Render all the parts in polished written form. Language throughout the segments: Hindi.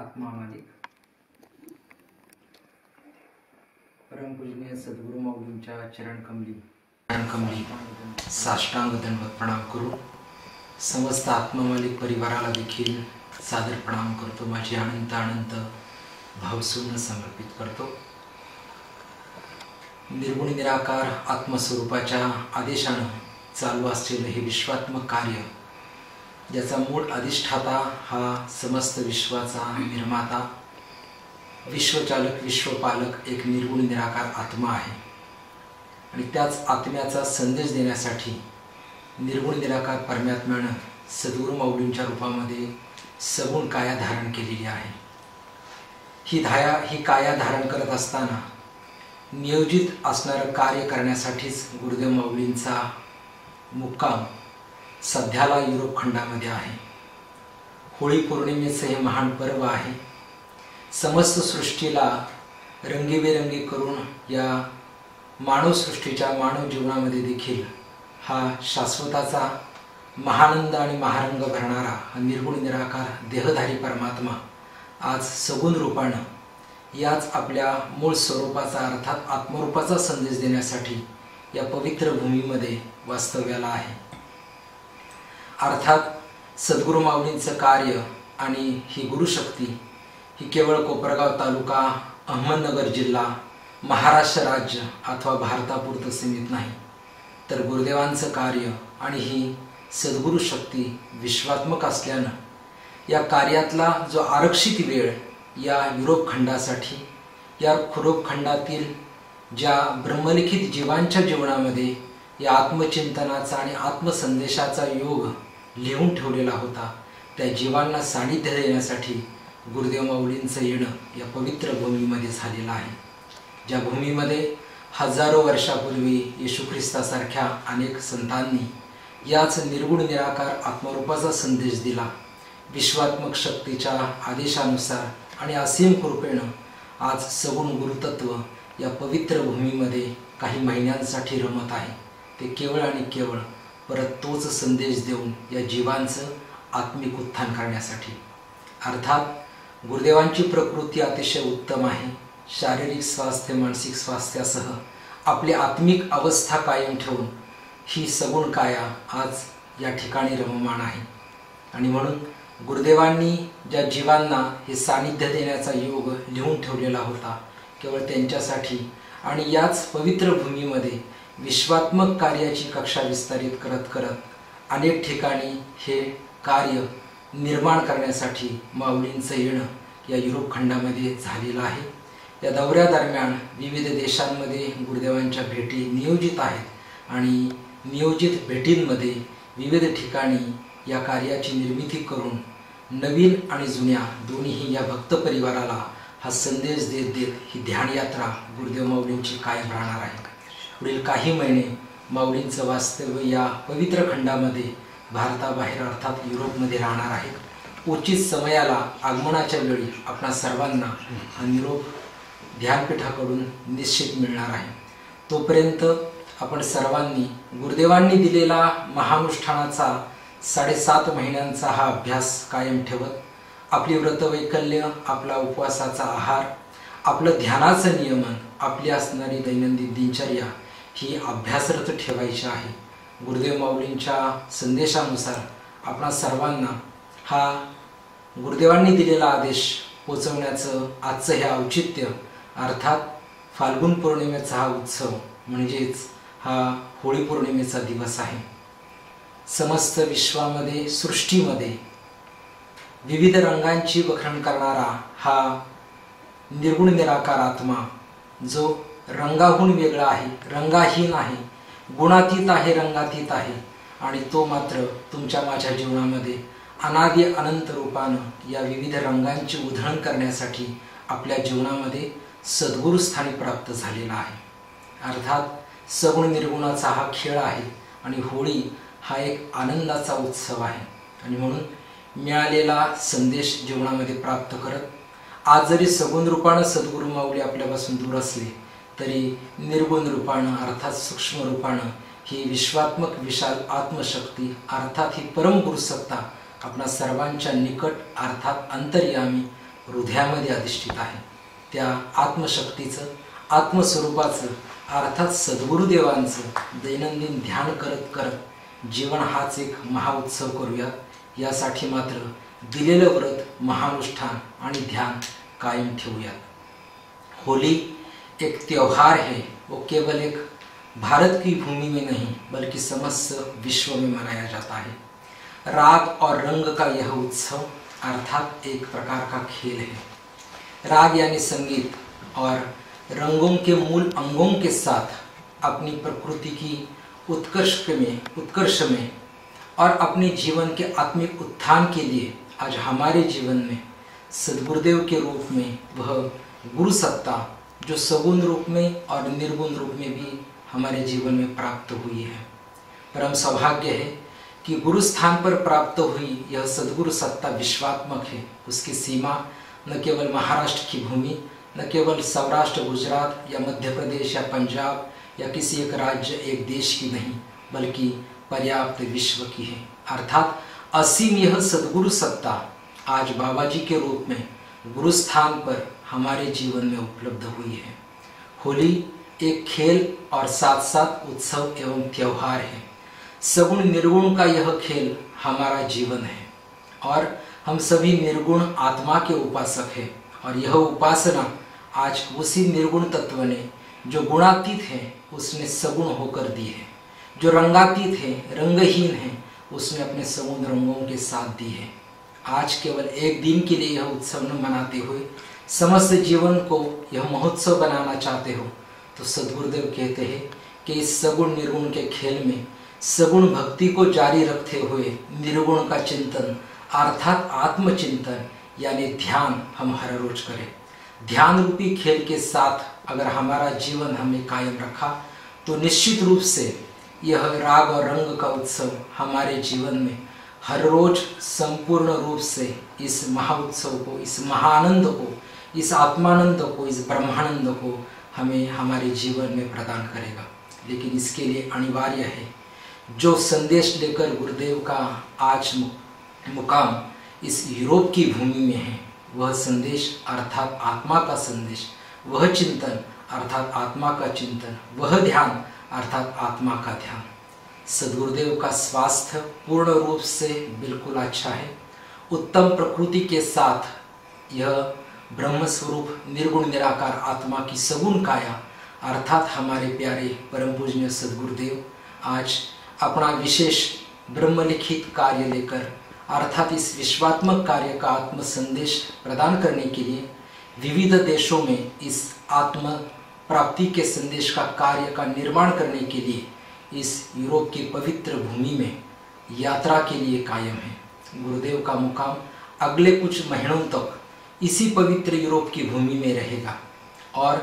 आत्मा मालिक परमपूजनीय सद्गुरु माऊलींच्या चरणकमली साष्टांग दंडवत प्रणाम करू समस्त आत्मा मालिक परिवाराला देखील सादर प्रणाम करतो। माझी अनंत भावसून समर्पित करतो। निर्गुण निराकार आत्मस्वरूपाच्या आदेशानं चालू असलेलं हे विश्वात्मक कार्य, ज्याचा मूळ अधिष्ठाता हा समस्त विश्वाचा निर्माता, विश्वचालक, विश्वपालक एक निर्गुण निराकार आत्मा आहे। आणि त्याच आत्म्याचा संदेश देण्यासाठी निर्गुण निराकार परमात्म्यानं सद्गुरु माऊलींच्या रूपामध्ये सगुण काया धारण केलेली आहे। ही काया धारण करत असताना नियोजित असणारं कार्य करण्यासाठीच गुरुदेव माऊलींचा मुक्काम सध्याला युरोप खंडामध्ये आहे। होळी पौर्णिमेचं हे महान पर्व आहे। समस्त सृष्टीला रंगीबेरंगी करून या मानवसृष्टीच्या मानव जीवनामध्ये देखील हा शाश्वताचा महानंद आणि महारंग भरणारा हा निर्गुण निराकार देहधारी परमात्मा आज सगुण रूपानं याच आपल्या मूळ स्वरूपाचा अर्थात आत्मरूपाचा संदेश देण्यासाठी या पवित्र भूमीमध्ये वास्तव्याला आहे। अर्थात सद्गुरु माऊलींचं कार्य आणि ही गुरुशक्ती ही केवळ कोपरगाव तालुका, अहमदनगर जिल्हा, महाराष्ट्र राज्य अथवा भारतापुरतं सीमित नाही, तर गुरुदेवांचं कार्य आणि ही सद्गुरु शक्ती विश्वात्मक असल्यानं या कार्यातला जो आरक्षित वेळ या युरोप खंडासाठी, या युरोप खंडातील ज्या ब्रह्मलिखित जीवांच्या जीवनामध्ये या आत्मचिंतनाचा आणि आत्मसंदेशाचा योग लिहून ठेवलेला होता, त्या जीवांना सानिध्य देण्यासाठी गुरुदेव माऊलींचं येणं या पवित्र भूमीमध्ये झालेलं आहे। ज्या भूमीमध्ये हजारो वर्षापूर्वी येशू ख्रिस्तासारख्या अनेक संतांनी याच निर्गुण निराकार आत्मरूपाचा संदेश दिला। विश्वात्मक शक्तीच्या आदेशानुसार आणि असीम कृपेनं आज सगुण गुरुतत्व या पवित्र भूमीमध्ये काही महिन्यांसाठी रमत आहे। ते केवळ आणि केवळ परत तोच संदेश देऊन या जीवांचं आत्मिक उत्थान करण्यासाठी। अर्थात गुरुदेवांची प्रकृती अतिशय उत्तम आहे। शारीरिक स्वास्थ्य, मानसिक स्वास्थ्यासह आपली आत्मिक अवस्था कायम ठेवून ही सगुण काया आज या ठिकाणी रममाण आहे। आणि म्हणून गुरुदेवांनी ज्या जीवांना हे सानिध्य देण्याचा योग लिहून ठेवलेला होता, केवळ त्यांच्यासाठी आणि याच पवित्र भूमीमध्ये विश्वात्मक कार्याची कक्षा विस्तारित करत करत अनेक ठिकाणी हे कार्य निर्माण करण्यासाठी माऊलींचं येणं या युरोप खंडामध्ये झालेलं आहे। या दौऱ्यादरम्यान विविध देशांमध्ये गुरुदेवांच्या भेटी नियोजित आहेत आणि नियोजित भेटींमध्ये विविध ठिकाणी या कार्याची निर्मिती करून नवीन आणि जुन्या दोन्हीही या भक्त परिवाराला हा संदेश देत देत ही ध्यानयात्रा गुरुदेव माऊलींची कायम राहणार आहे। पुढील काही महिने माऊलींचं वास्तव्य या पवित्र खंडामध्ये भारताबाहेर अर्थात युरोपमध्ये राहणार आहे। उचित समयाला आगमनाच्या वेळी आपणा सर्वांना हा निरोप ध्यानपीठाकडून निश्चित मिळणार आहे। तोपर्यंत आपण सर्वांनी गुरुदेवांनी दिलेला महानुष्ठानाचा 7.5 महिन्यांचा हा अभ्यास कायम ठेवत आपली व्रतवैकल्य, आपला उपवासाचा आहार, आपलं ध्यानाचं नियमन, आपली असणारी दैनंदिन दिनचर्या ही अभ्यासरत ठेवायची आहे। गुरुदेव माऊलींच्या संदेशानुसार आपणा सर्वांना हा गुरुदेवांनी दिलेला आदेश पोचवण्याचं आजचं हे औचित्य, अर्थात फाल्गुन पौर्णिमेचा हा उत्सव म्हणजेच हा होळी पौर्णिमेचा दिवस आहे। समस्त विश्वामध्ये, सृष्टीमध्ये विविध रंगांची वखण करणारा हा निर्गुण निराकार आत्मा, जो रंगाहून वेगळा आहे, रंगाहीन आहे, गुणातीत आहे, रंगातीत आहे, आणि तो मात्र तुमच्या माझ्या जीवनामध्ये अनादि अनंत रूपानं या विविध रंगांची उधळण करण्यासाठी आपल्या जीवनामध्ये सद्गुरु स्थानी प्राप्त झालेला आहे। अर्थात सगुण निर्गुणाचा हा खेळ आहे आणि होळी हा एक आनंदाचा उत्सव आहे। आणि म्हणून मिळालेला संदेश जीवनामध्ये प्राप्त करत आज जरी सगुण रूपानं सद्गुरु माऊली आपल्यापासून दूर असले तरी निर्गुण रूपानं अर्थात सूक्ष्म रूपानं ही विश्वात्मक विशाल आत्मशक्ती अर्थात ही परम गुरुसत्ता आपणा सर्वांच्या निकट अर्थात अंतर्यामी हृदयामध्ये अधिष्ठित आहे. त्या आत्मशक्तीचं, आत्मस्वरूपाचं अर्थात सद्गुरुदेवांचं दैनंदिन ध्यान करत करत जीवन हाच एक महाउत्सव करूयात. यासाठी मात्र दिलेलं व्रत, महानुष्ठान आणि ध्यान कायम ठेवूयात. होली एक त्योहार है, वो केवल एक भारत की भूमि में नहीं बल्कि समस्त विश्व में मनाया जाता है. राग और रंग का यह उत्सव अर्थात एक प्रकार का खेल है. राग यानी संगीत और रंगों के मूल अंगों के साथ अपनी प्रकृति की उत्कर्ष में और अपने जीवन के आत्मिक उत्थान के लिए आज हमारे जीवन में सद्गुरुदेव के रूप में वह गुरु सत्ता जो सगुण रूप में और निर्गुण रूप में भी हमारे जीवन में प्राप्त हुई है. परम सौभाग्य है कि गुरु स्थान पर प्राप्त हुई यह सद्गुरु सत्ता विश्वात्मक है. उसकी सीमा न केवल महाराष्ट्र की भूमि, न केवल सौराष्ट्र, गुजरात या मध्य प्रदेश या पंजाब या किसी एक राज्य, एक देश की नहीं, बल्कि पर्याप्त विश्व की है. अर्थात असीम यह सद्गुरु सत्ता आज बाबा जी के रूप में गुरु स्थान पर हमारे जीवन में उपलब्ध हुई है. होली एक खेल और साथ साथ उत्सव एवं त्योहार है. सगुण निर्गुण का यह खेल हमारा जीवन है और हम सभी निर्गुण आत्मा के उपासक हैं. और यह उपासना आज उसी निर्गुण तत्व ने जो गुणातीत है उसने सगुण होकर दी है. जो रंगातीत है, रंगहीन है, उसने अपने सगुण रंगों के साथ दी है. आज केवल एक दिन के लिए यह उत्सव न मनाते हुए समस्त जीवन को यह महोत्सव बनाना चाहते हो तो सद्गुरुदेव कहते हैं कि इस सगुण निर्गुण के खेल में सगुण भक्ति को जारी रखते हुए निर्गुण का चिंतन अर्थात आत्मचिंतन यानी ध्यान हम हर रोज करें. ध्यान रूपी खेल के साथ अगर हमारा जीवन हमने कायम रखा तो निश्चित रूप से यह राग और रंग का उत्सव हमारे जीवन में हर रोज संपूर्ण रूप से इस महाउत्सव को, इस महाआनंद को, इस आत्मानंद को, इस ब्रह्मानंद को हमें हमारे जीवन में प्रदान करेगा. लेकिन इसके लिए अनिवार्य है जो संदेश लेकर गुरुदेव का आज मुकाम इस यूरोप की भूमि में है, वह संदेश अर्थात आत्मा का संदेश, वह चिंतन अर्थात आत्मा का चिंतन, वह ध्यान अर्थात आत्मा का ध्यान. सद्गुरुदेव का स्वास्थ्य पूर्ण रूप से बिल्कुल अच्छा है. उत्तम प्रकृति के साथ यह ब्रह्म स्वरूप निर्गुण निराकार आत्मा की सगुण काया अर्थात हमारे प्यारे परम पूजनीय सद्गुरुदेव आज अपना विशेष ब्रह्मलिखित कार्य लेकर अर्थात इस विश्वात्मक कार्य का आत्म संदेश प्रदान करने के लिए विविध देशों में इस आत्म प्राप्ति के संदेश का कार्य का निर्माण करने के लिए इस यूरोप की पवित्र भूमि में यात्रा के लिए कायम है. गुरुदेव का मुकाम अगले कुछ महीनों तक इसी पवित्र यूरोप की भूमि में रहेगा और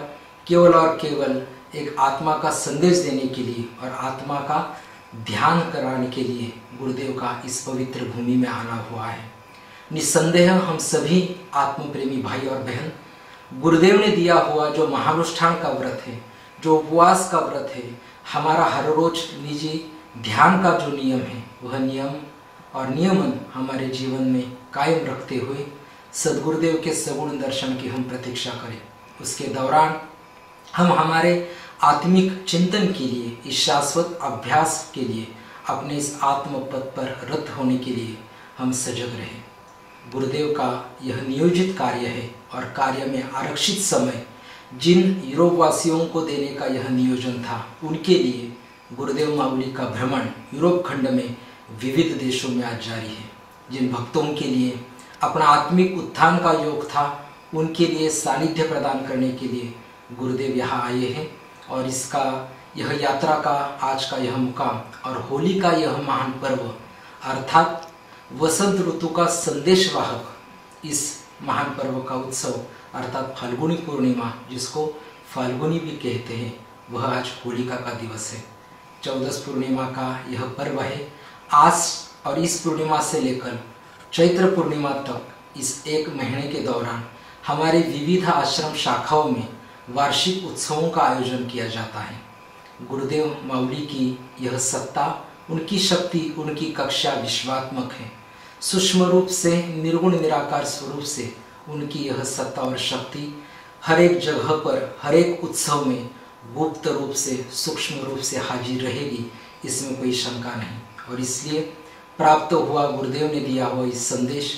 केवल एक आत्मा का संदेश देने के लिए और आत्मा का ध्यान कराने के लिए गुरुदेव का इस पवित्र भूमि में आना हुआ है. निस्संदेह हम सभी आत्मप्रेमी भाई और बहन गुरुदेव ने दिया हुआ जो महानुष्ठान का व्रत है, जो उपवास का व्रत है, हमारा हर रोज निजी ध्यान का जो नियम है, वह नियम और नियमन हमारे जीवन में कायम रखते हुए सद्गुरुदेव के सगुण दर्शन की हम प्रतीक्षा करें. उसके दौरान हम हमारे आत्मिक चिंतन के लिए, इस शाश्वत अभ्यास के लिए, अपने इस आत्म पथ पर रत होने के लिए हम सजग रहें. गुरुदेव का यह नियोजित कार्य है और कार्य में आरक्षित समय जिन यूरोप वासियों को देने का यह नियोजन था, उनके लिए गुरुदेव माऊली का भ्रमण यूरोप खंड में विविध देशों में आज जारी है. जिन भक्तों के लिए अपना आत्मिक उत्थान का योग था, उनके लिए सानिध्य प्रदान करने के लिए गुरुदेव यहाँ आए हैं और इसका यह यात्रा का आज का यह मुकाम और होली का यह महान पर्व अर्थात वसंत ऋतु का संदेशवाहक इस महान पर्व का उत्सव अर्थात फाल्गुनी पूर्णिमा, जिसको फाल्गुनी भी कहते हैं, वह आज होलिका का दिवस है. 14 पूर्णिमा का यह पर्व है. आज और इस पूर्णिमा से लेकर चैत्र पूर्णिमा तक इस एक महीने के दौरान हमारे विविध आश्रम शाखाओं में वार्षिक उत्सवों का आयोजन किया जाता है. गुरुदेव माऊली की यह सत्ता, उनकी शक्ति, उनकी कक्षा विश्वात्मक है. सूक्ष्म रूप से निर्गुण निराकार स्वरूप से उनकी यह सत्ता और शक्ति हर एक जगह पर, हर एक उत्सव में गुप्त रूप से, सूक्ष्म रूप से हाजिर रहेगी, इसमें कोई शंका नहीं। और इसलिए प्राप्त हुआ, गुरुदेव ने दिया हुआ इस संदेश,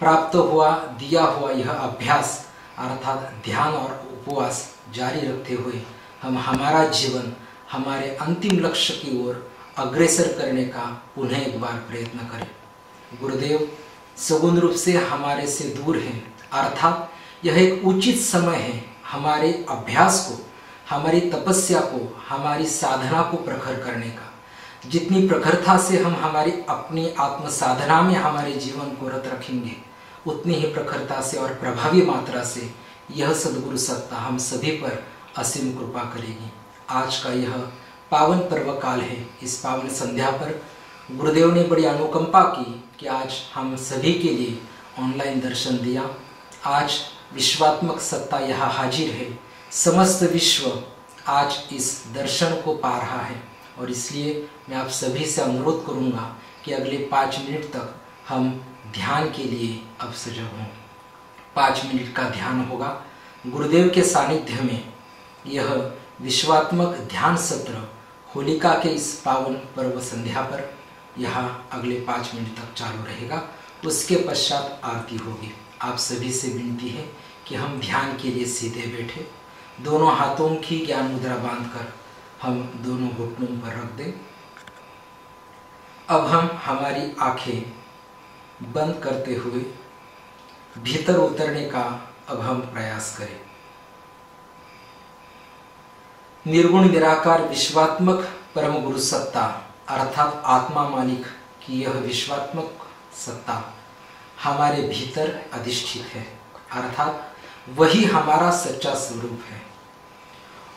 प्राप्त हुआ, दिया हुआ यह अभ्यास अर्थात ध्यान और उपवास जारी रखते हुए हम हमारा जीवन हमारे अंतिम लक्ष्य की ओर अग्रसर करने का पुनः एक बार प्रयत्न करें। गुरुदेव सगुण रूप से हमारे से दूर हैं, अर्थात यह एक उचित समय है हमारे अभ्यास को, हमारी तपस्या को, हमारी साधना को प्रखर करने का। जितनी प्रखरता से हम हमारी अपनी आत्म साधना में हमारे जीवन को रत रखेंगे, उतनी ही प्रखरता से और प्रभावी मात्रा से यह सद्गुरु सत्ता हम सभी पर असीम कृपा करेगी। आज का यह पावन पर्व काल है। इस पावन संध्या पर गुरुदेव ने बड़ी अनुकंपा की कि आज हम सभी के लिए ऑनलाइन दर्शन दिया। आज विश्वात्मक सत्ता यहाँ हाजिर है, समस्त विश्व आज इस दर्शन को पा रहा है। और इसलिए मैं आप सभी से अनुरोध करूंगा कि अगले 5 मिनट तक हम ध्यान के लिए अब सजग हों। 5 मिनट का ध्यान होगा गुरुदेव के सानिध्य में। यह विश्वात्मक ध्यान सत्र होलिका के इस पावन पर्व संध्या पर यहाँ अगले 5 मिनट तक चालू रहेगा। उसके पश्चात आरती होगी। आप सभी से विनती है कि हम ध्यान के लिए सीधे बैठे, दोनों हाथों की ज्ञान मुद्रा बांधकर हम दोनों घुटनों पर रख दें। अब हम हमारी आंखें बंद करते हुए भीतर उतरने का अब हम प्रयास करें। निर्गुण निराकार विश्वात्मक परम गुरु सत्ता अर्थात आत्मा मालिक की यह विश्वात्मक सत्ता हमारे भीतर अधिष्ठित है, अर्थात वही हमारा सच्चा स्वरूप है।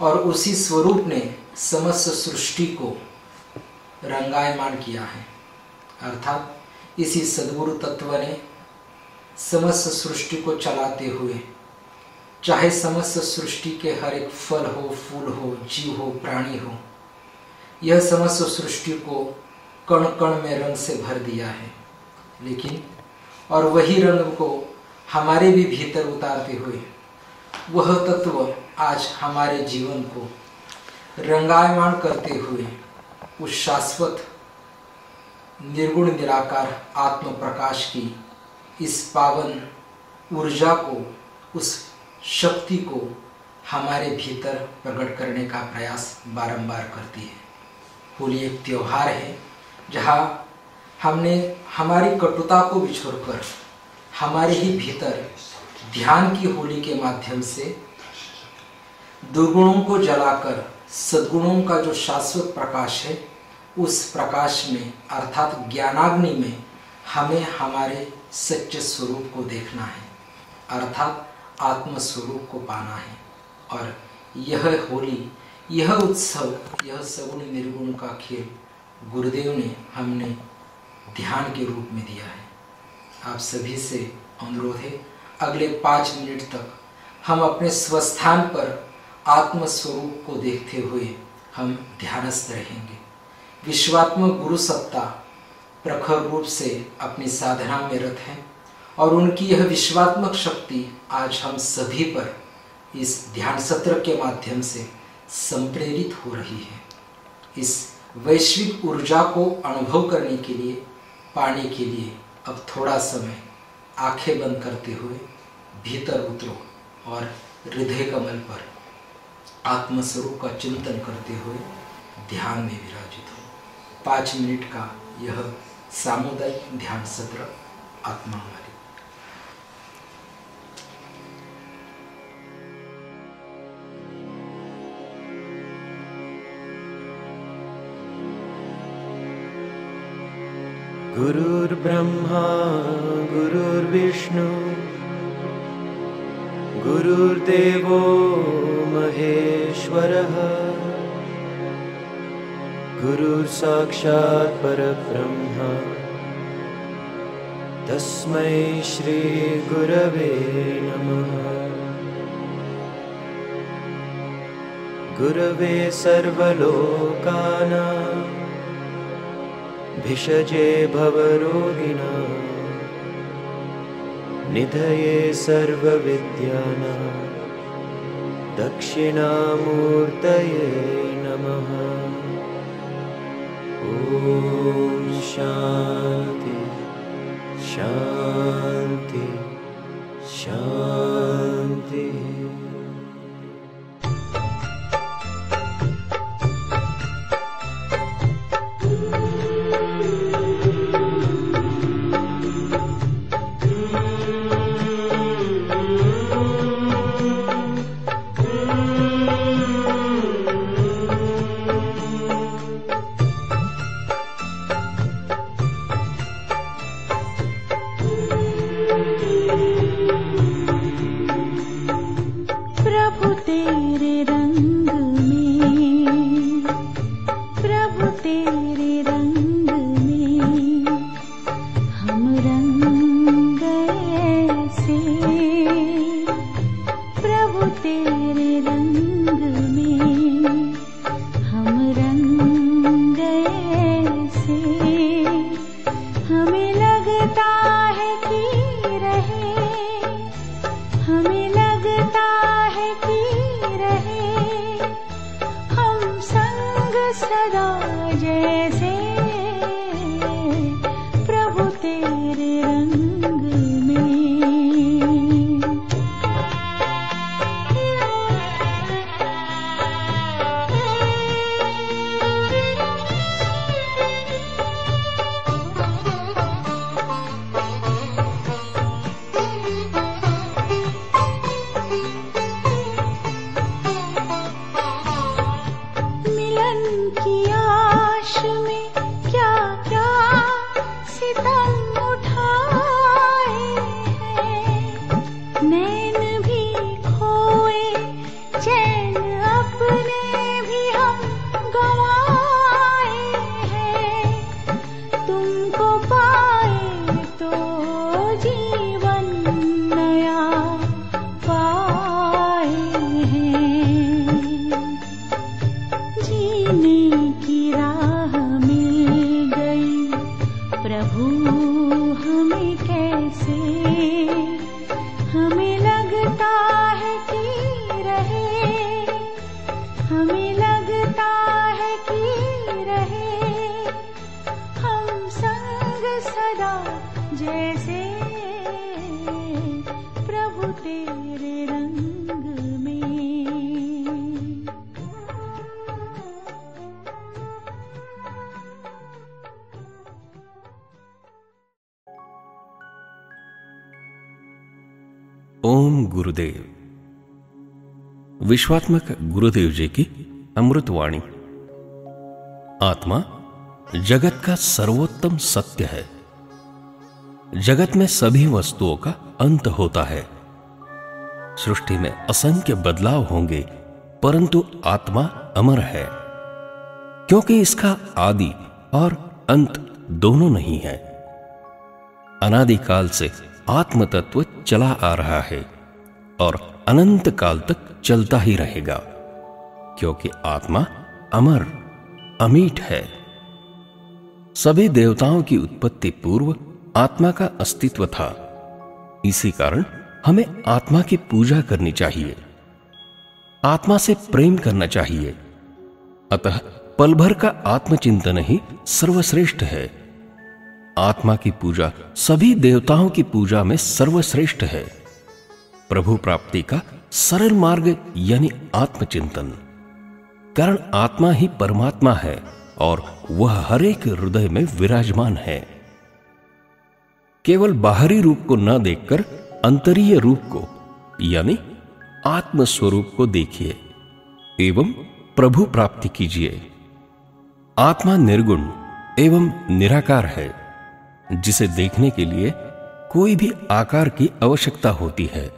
और उसी स्वरूप ने समस्त सृष्टि को रंगायमान किया है, अर्थात इसी सद्गुरु तत्व ने समस्त सृष्टि को चलाते हुए, चाहे समस्त सृष्टि के हर एक फल हो, फूल हो, जीव हो, प्राणी हो, यह समस्त सृष्टि को कण कण में रंग से भर दिया है। लेकिन और वही रंग को हमारे भी भीतर उतारते हुए वह तत्व आज हमारे जीवन को रंगायमान करते हुए उस शाश्वत निर्गुण निराकार आत्म प्रकाश की इस पावन ऊर्जा को, उस शक्ति को हमारे भीतर प्रकट करने का प्रयास बारंबार करती है। होली एक त्योहार है जहाँ हमने हमारी कटुता को बिछोड़कर हमारे ही भीतर ध्यान की होली के माध्यम से दुर्गुणों को जलाकर सद्गुणों का जो शाश्वत प्रकाश है, उस प्रकाश में अर्थात ज्ञानाग्नि में हमें हमारे सच्चे स्वरूप को देखना है, अर्थात आत्म स्वरूप को पाना है। और यह होली, यह उत्सव, यह सगुण निर्गुण का खेल गुरुदेव ने हमने ध्यान के रूप में दिया है। आप सभी से अनुरोध है अगले 5 मिनट तक हम अपने स्वस्थान पर आत्म स्वरूप को देखते हुए हम ध्यानस्थ रहेंगे। विश्वात्मक गुरु सत्ता प्रखर रूप से अपनी साधना में रत है और उनकी यह विश्वात्मक शक्ति आज हम सभी पर इस ध्यान सत्र के माध्यम से संप्रेरित हो रही है। इस वैश्विक ऊर्जा को अनुभव करने के लिए, पाने के लिए अब थोड़ा समय आंखें बंद करते हुए भीतर उतरो और हृदय कमल पर आत्मस्वरूप का चिंतन करते हुए ध्यान में विराजित हो। 5 मिनट का यह सामुदायिक ध्यान सत्र आत्मा हमारी। गुरुर्ब्रह्मा गुरुर्विष्णु गुरुर्देवो महेश्वरः गुरुर्साक्षात् परब्रह्म तस्मै श्री गुरवे नमः। गुरवे सर्वलोकानां भिषजे भवरोगिणां निधये सर्वविद्यानां दक्षिणामूर्तये नमः। ॐ शान्ति शान्ति शान्ति। ओम गुरुदेव। विश्वात्मक गुरुदेव जी की अमृतवाणी। आत्मा जगत का सर्वोत्तम सत्य है। जगत में सभी वस्तुओं का अंत होता है। सृष्टि में असंख्य बदलाव होंगे, परंतु आत्मा अमर है, क्योंकि इसका आदि और अंत दोनों नहीं है। अनादिकाल से आत्म तत्व चला आ रहा है और अनंत काल तक चलता ही रहेगा, क्योंकि आत्मा अमर अमीट है। सभी देवताओं की उत्पत्ति पूर्व आत्मा का अस्तित्व था। इसी कारण हमें आत्मा की पूजा करनी चाहिए, आत्मा से प्रेम करना चाहिए। अतः पल भर का आत्मचिंतन ही सर्वश्रेष्ठ है। आत्मा की पूजा सभी देवताओं की पूजा में सर्वश्रेष्ठ है। प्रभु प्राप्ति का सरल मार्ग यानी आत्मचिंतन। कारण आत्मा ही परमात्मा है और वह हर एक हृदय में विराजमान है। केवल बाहरी रूप को न देखकर अंतरीय रूप को यानी आत्म स्वरूप को देखिए एवं प्रभु प्राप्ति कीजिए। आत्मा निर्गुण एवं निराकार है, जिसे देखने के लिए कोई भी आकार की आवश्यकता होती है।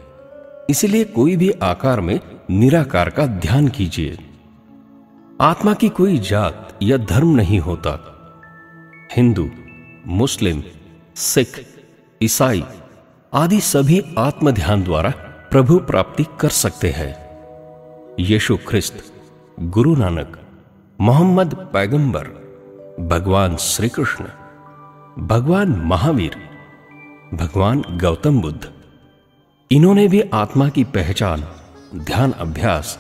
इसलिए कोई भी आकार में निराकार का ध्यान कीजिए। आत्मा की कोई जात या धर्म नहीं होता। हिंदू, मुस्लिम, सिख, ईसाई आदि सभी आत्म ध्यान द्वारा प्रभु प्राप्ति कर सकते हैं। यीशु ख्रिस्त, गुरु नानक, मोहम्मद पैगंबर, भगवान श्री कृष्ण, भगवान महावीर, भगवान गौतम बुद्ध इन्होंने भी आत्मा की पहचान ध्यान अभ्यास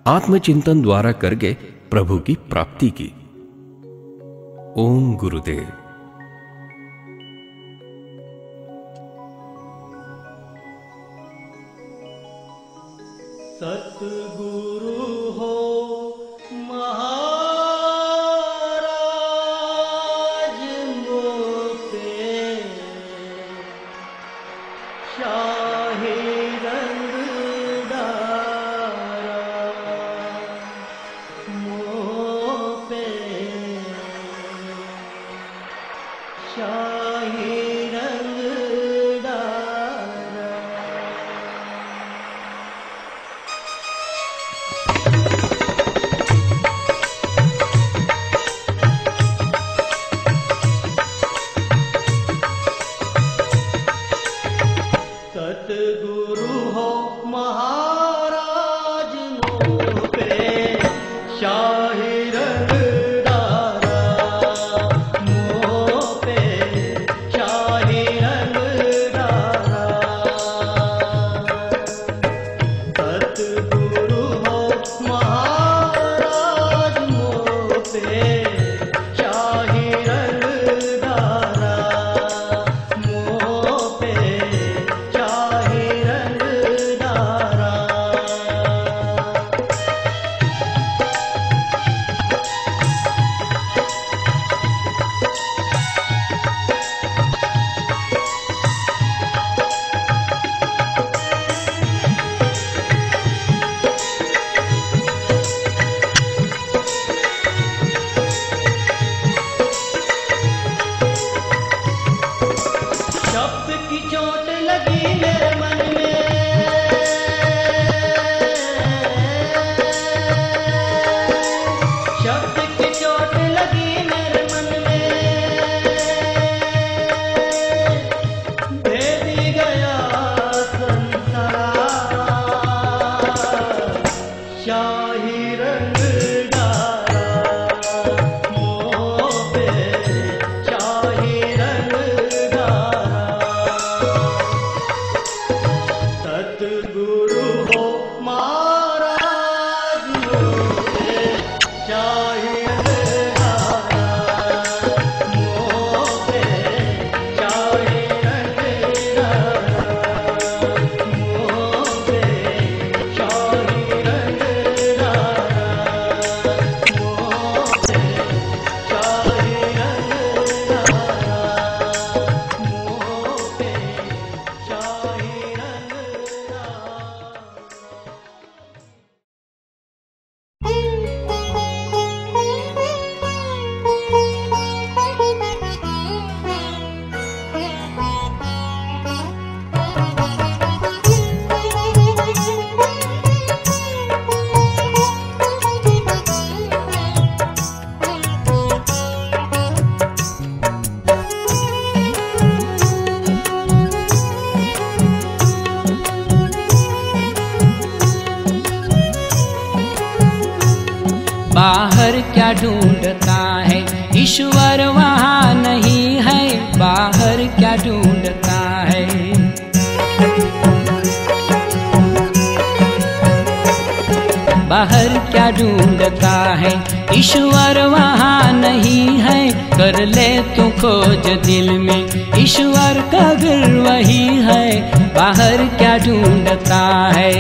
आत्मचिंतन द्वारा करके प्रभु की प्राप्ति की। ओम गुरुदेव। सतगुरु हो महाराज मोते शाही रंगदारा मोपे शाही रंगदारा। सतगुरु हो महाराज मोपे शाही रंगदारा मोपे शाही रंगदारा। सतगुरु हो महाराज मोपे शाही रंगदारा मोपे शाही रंगदारा। शब्द की चोट लगी मेरे मन में, शब्द की चोट लगी मेरे मन में, भेद गया संसार शाही रंगदारा मोपे शाही रंगदारा। सतगुरु हो महाराज मोपे शाही रंगदारा मोपे शाही रंगदारा मोपे शाही रंगदारा मोपे शाही रंगदारा मोपे शाही रंगदारा। बाहर क्या ढूंढता है ईश्वर वहाँ नहीं है, बाहर क्या ढूंढता है। बाहर क्या ढूंढता है ईश्वर वहाँ नहीं है, कर ले तू खोज दिल में ईश्वर का घर वही है, बाहर क्या ढूंढता है।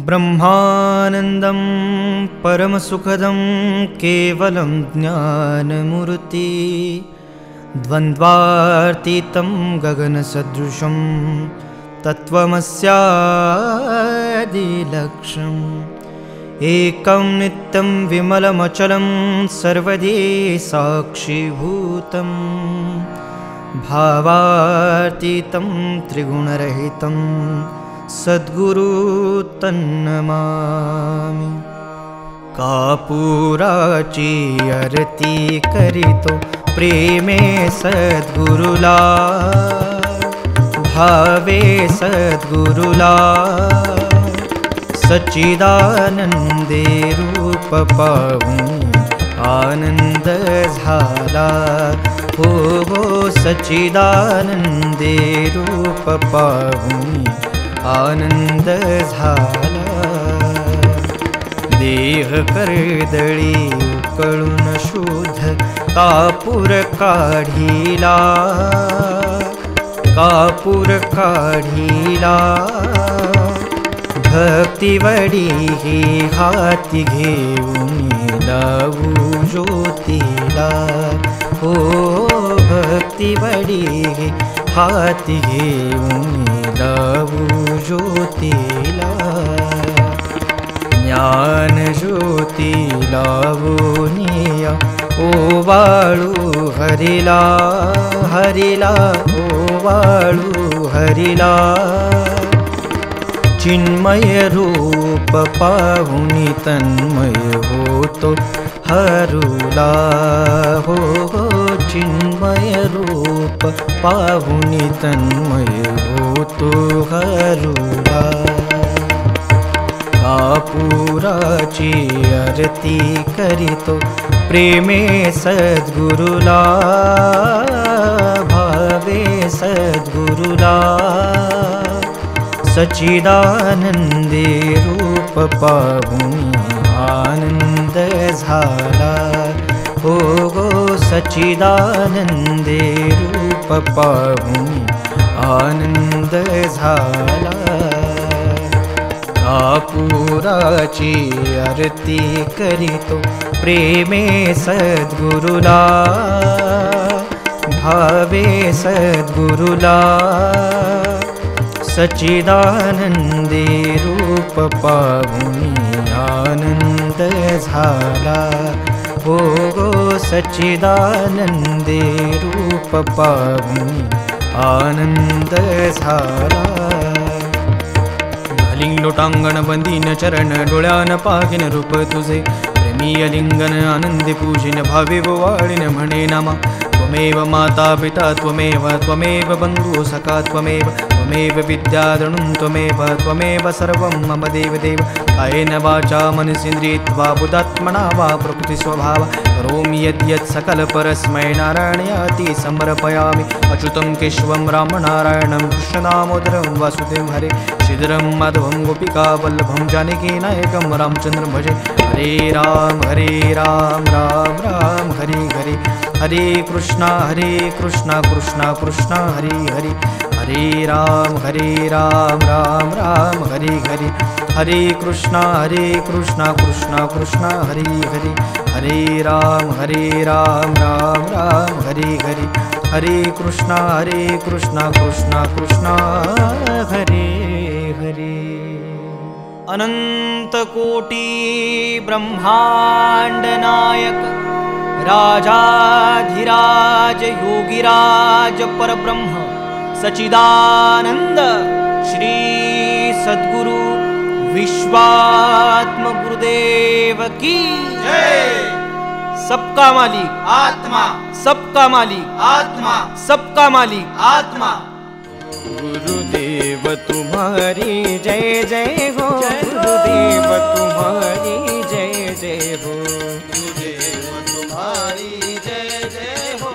ब्रह्मानन्दं परमसुखदं केवलं ज्ञानमूर्ति द्वन्द्वातीतं गगनसदृशं तत्त्वमस्यादिलक्ष्यम् एकं नित्यं विमलमचलं सर्वदि साक्षीभूतं भावातीतं त्रिगुणरहितं सद्गुरु तन्नमामि। कापुराची आरती करीतो प्रेमे सद्गुरुला, भावे सद्गुरुला सच्चिदानंदे रूप पाहून आनंद झाला हो हो सच्चिदानंदे रूप पाहून आनंद झाला देह कर्दळी उकळून शुद्ध कापूर काढिला कापूर काढिला भक्तिवडी ही हाती घेऊन लावू ज्योतीला हो भक्तिवडी ही हाती घेऊन लावू ज्योतीला ज्ञान ज्योती लावूनिया ओवाळू हरिला हरिला ओवाळू हरिला चिन्मय रूप पाहुनी तन्मय होतो हरुला हो हो चिन्मय रूप पाहुनी तन्मय होतो हरुला कापुराची आरती करीतो प्रेमे सद्गुरुला भावे सद्गुरुला सच्चिदानंदे रूप पाहून आनंद झाला हो गो सच्चिदानंदे रूप पाहून आनंद झाला कापुराची आरती करीतो प्रेमे सद्गुरुला भावे सद्गुरुला सच्चिदानंदे रूप पाहून आनंद झाला हो गो सच्चिदानंदे रूप पाहून आनंद झाला लिंगलोटांगण बंदीन चरण डोळ्यान पागिन रूप तुझे प्रेमीय लिंगन आनंदी पूजिन भावे वाळीन म्हणे नामा त्वमेव माता पिता त्वमेव त्वमेव बंधु सखा त्वमेव त्वमेव विद्याधनुं त्वमेव सर्वं मम देवदेव कायेन वाचा मनसेन्द्रियेर्वा बुद्धात्मना वा प्रकृतिस्वभाव करोमि यद्यत् सकल परस्मै नारायणाति समर्पयामि अच्युतं केशवं रामनारायणं कृष्णदामोदरं वासुदेवं हरे श्रीधरं माधवं गोपिकावल्लभं जानकीनायकं रामचन्द्रं भजे हरे राम राम राम हरे हरे हरे कृष्णा कृष्णा कृष्णा हरे हरे हरे राम राम राम हरे हरे हरे कृष्णा कृष्णा कृष्णा हरे हरे हरे राम राम राम हरे हरे हरे कृष्णा कृष्णा कृष्णा हरे हरे अनंत कोटि ब्रह्मांड नायक राजाधिराज योगिराज परब्रह्म सच्चिदानंद श्री सद्गुरु विश्वात्म गुरुदेव की जय। सबका मालिक आत्मा, सबका मालिक आत्मा, सबका मालिक आत्मा। गुरुदेव तुम्हारी जय जय हो, गुरुदेव तुम्हारी जय जय हो, गुरुदेव तुम्हारी जय जय हो,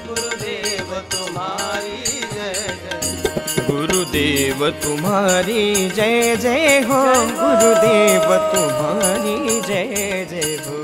गुरुदेव तुम्हारी जय जय, गुरुदेव तुम्हारी जय जय हो, गुरुदेव तुम्हारी जय जय हो।